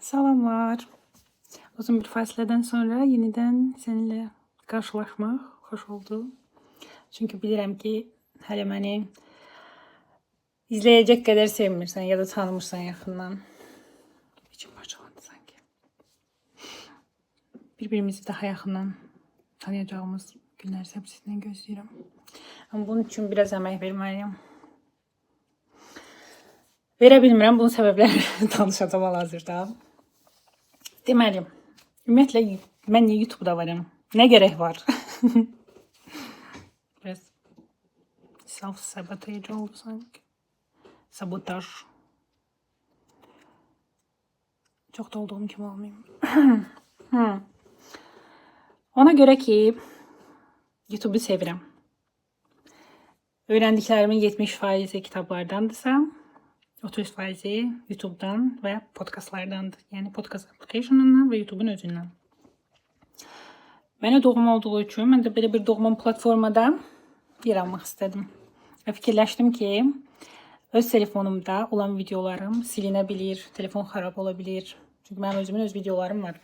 Salamlar. Uzun bir fasilədən sonra yenidən səninlə qarşılaşmaq xoş oldu. Çünki bilirəm ki, hələ məni izləyəcək qədər sevmirsən ya da tanımırsan yaxından. İçim parçalandı sanki. Bir-birimizi daha yaxından tanıyacağımız günlər səbirlə gözləyirəm. Amma bunun üçün biraz əmək verməliyəm. Verə bilmirəm, bunun səbəbləri danışacağam hal-hazırda. Deməli, ümumiyyətlə mən niyə YouTube'da varım? Nə gərək var? Biraz self-sabotage oldu sanki. Sabotaj. Çox da olduğum kimi olmayayım. Ona görə ki, YouTube'u sevirəm. Öyrəndiklərimin 70% kitablardandırsa, 30% YouTube'dan və podkastlardandır. Yəni podkast application'ından və YouTube'un özündən. Mənə doğum olduğu üçün mən də belə bir doğum platformada yer almaq istədim. Və fikirləşdim ki, öz telefonumda olan videolarım silinə bilir, telefon xarab ola bilir. Çünki mənim özümün öz videolarım var.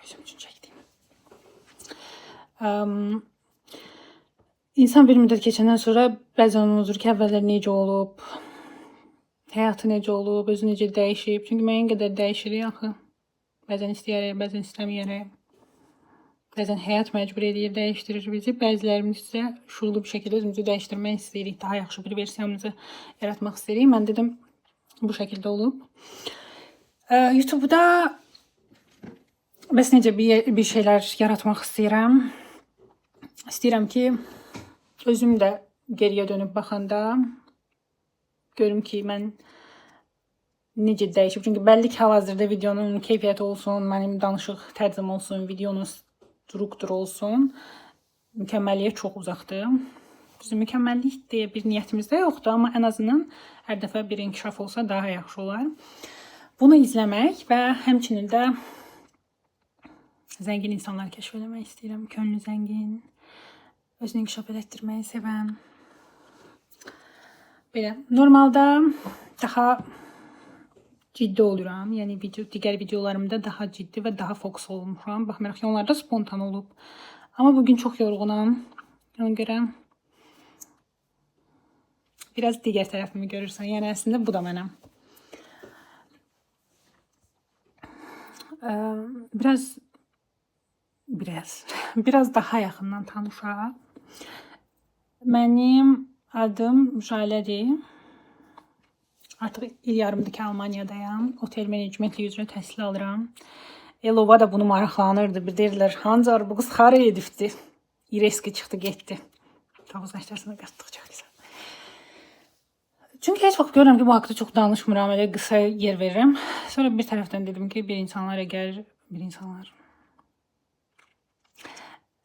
Özüm üçün çəkdiyim. İnsan bir müddət keçəndən sonra bəzən unudur ki, əvvəllər necə olub, həyatı necə olub, özü necə dəyişib. Çünki müəyyən qədər dəyişirik axı. Bəzən istəyərək, bəzən istəməyərək. Bəzən həyat məcbur edir, dəyişdirir bizi. Bəzilərimiz isə şuurlu bir şəkildə özümüzü dəyişdirmək istəyirik. Daha yaxşı bir versiyamızı yaratmaq istəyirik. Mən dedim, bu şəkildə olub. YouTube'da bəs necə bir şeylər yaratmaq istəyirəm. İstəyirəm ki, özüm də geriyə dönüb baxanda görüm ki, mən necə dəyişib. Çünki bəlli ki, hal-hazırda videonun keyfiyyəti olsun, mənim danışıq tərzim olsun, videonun strukturu olsun, mükəmməlliyə çox uzaqdır. Bizim mükəmməllik deyə bir niyyətimiz də yoxdur, amma ən azından hər dəfə bir inkişaf olsa daha yaxşı olar. Bunu izləmək və həmçinin də zəngin insanlar kəşf eləmək istəyirəm. Könlü zəngin, özünü inkişaf elətdirməyi sevən. Belə, normalda daha ciddi oluram. Yəni digər videolarımda daha ciddi və daha fokus olmuşam. Baxmayaraq ki, onlarda spontan olub. Amma bugün çox yorğunam. Ona görə biraz digər tərəfimi görürsən. Yəni əslində bu da mənəm. Biraz daha yaxından tanışaq. Mənim adım Jalədir. Artıq il yarımdır ki, Almaniyadayam. Otel menecmentliyi üzrə təhsil alıram. Elova da bunu maraqlanırdı. Bir deyirlər, Hancar bu qız xarə edibdi. İreski çıxdı, getdi. Tavuzlaşdırsına qatdıqca qısa. Çünki heç vaxt görürəm ki, bu haqda çox danışmıram. Elə qısa yer verirəm. Sonra bir tərəfdən dedim ki, bir insanlar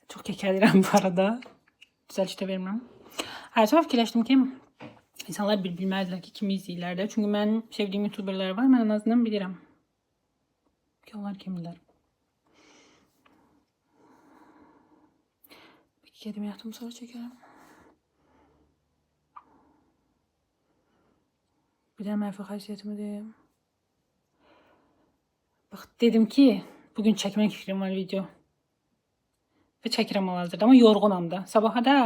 çox kəkəlirəm bu arada. Düzəlişdə də vermirəm. Sonra fikirləşdim ki, İnsanlar bilməzdilər ki, kimi izləyirlər də. Çünki mən sevdiyim YouTuberlər var, mən en azından bilirəm ki, onlar kimdirlər. Bir kedim yatım sonra çəkərəm. Bir də mənfi xasiyyətimi deyim. Bax, dedim ki, bugün çəkmək fikrim var video. Və çəkirəm hal-hazırda, amma yorğunam da. Sabaha da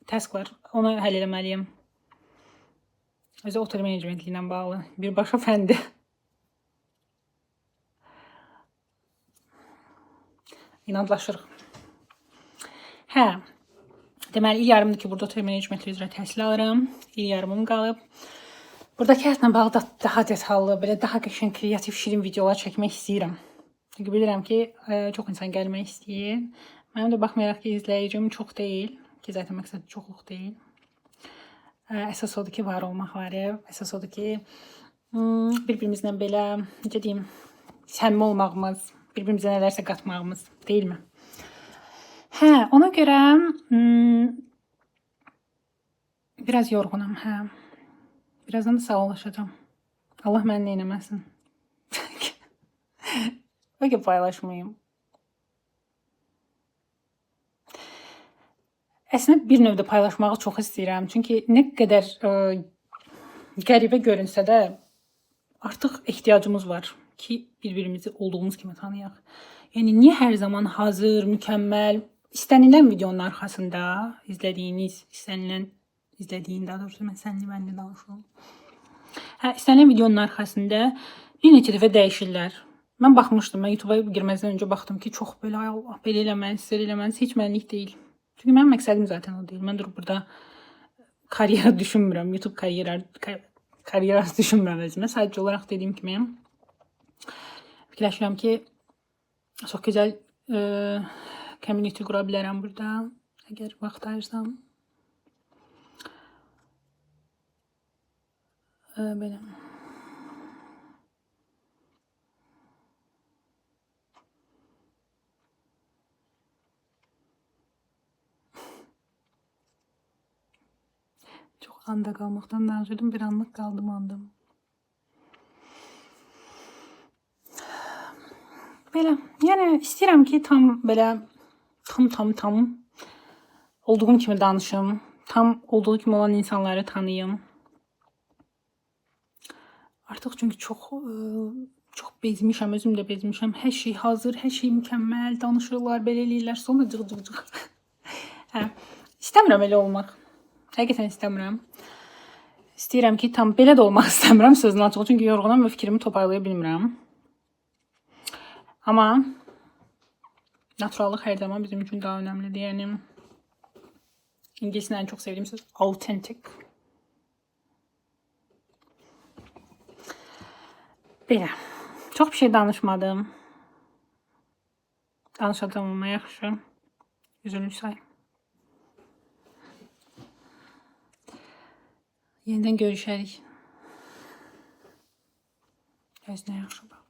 task var. Onu həll eləməliyəm. Özü otel menecmentliyi ilə bağlı. Birbaşa fəndir. İnadlaşırıq. Deməli, il yarımdır ki, burada otel menecmentliyi üzrə təhsil alıram. İl yarımım qalıb. Buradakı həyatla bağlı daha detallı, belə daha qəşəng, kreativ, şirin videolar çəkmək istəyirəm. Çünki bilirəm ki, çox insan gəlmək istəyir. Mənim də baxmayaraq ki, izləyicim çox deyil. Ki, zaten məqsəd çoxluq deyil. Əsas odur ki, var olmaq var. Əsas odur ki, bir-birimizlə belə, necə deyim, səmimi olmağımız, bir-birimizə nələrsə qatmağımız, deyilmi? Ona görə biraz yorğunam, Birazdan da sağollaşacağım. Allah məni neynəməsin. Bəlkə paylaşmayayım. Əslində bir növdə paylaşmağı çox istəyirəm. Çünki nə qədər qəribə görünsə də artıq ehtiyacımız var ki bir-birimizi olduğumuz kimi tanıyaq. Yəni niyə hər zaman hazır, mükəmməl, istənilən videonun arxasında izlədiyin daha doğrusu mən sənli danışıram. İstənilən videonun arxasında bir neçə dəfə dəyişirlər. Mən baxmışdım, mən YouTube'a girməzdən öncə baxdım ki, çox belə ay Allah, belə eləməlisiniz, heç mənlik deyil. Çünki mənim məqsədim zaten o deyil. Mən durub burada karyera düşünmürəm, YouTube karyerası düşünmürəm özümə. Sadəcə olaraq dediyim kimi fikirləşirəm ki, çox gözəl community qura bilərəm burada, əgər vaxt ayırsam. Belə. Çox anda qalmaqdan danışırdım, bir anlıq qaldım andım. Belə, yəni istəyirəm ki, tam olduğum kimi danışım, tam olduğu kimi olan insanları tanıyım. Artıq çünki çox bezmişəm, özüm də bezmişəm. Hər şey hazır, hər şey mükəmməl, danışırlar, belə eləyirlər, sonra cıq. İstəmirəm elə olmaq. Həqiqətən istəmirəm. İstəyirəm ki, tam belə də olmaq istəmirəm sözün açığı. Çünki yorğunam və fikrimi toparlaya bilmirəm. Amma naturallıq hər zaman bizim üçün daha önəmlidir. Yəni İngiliscə ən çox sevdiyim söz authentic. Belə. Çox bir şey danışmadım. Danışacağım ama yaxşı. Üzülü say. Yenidən görüşərik. Özünə yaxşı bax.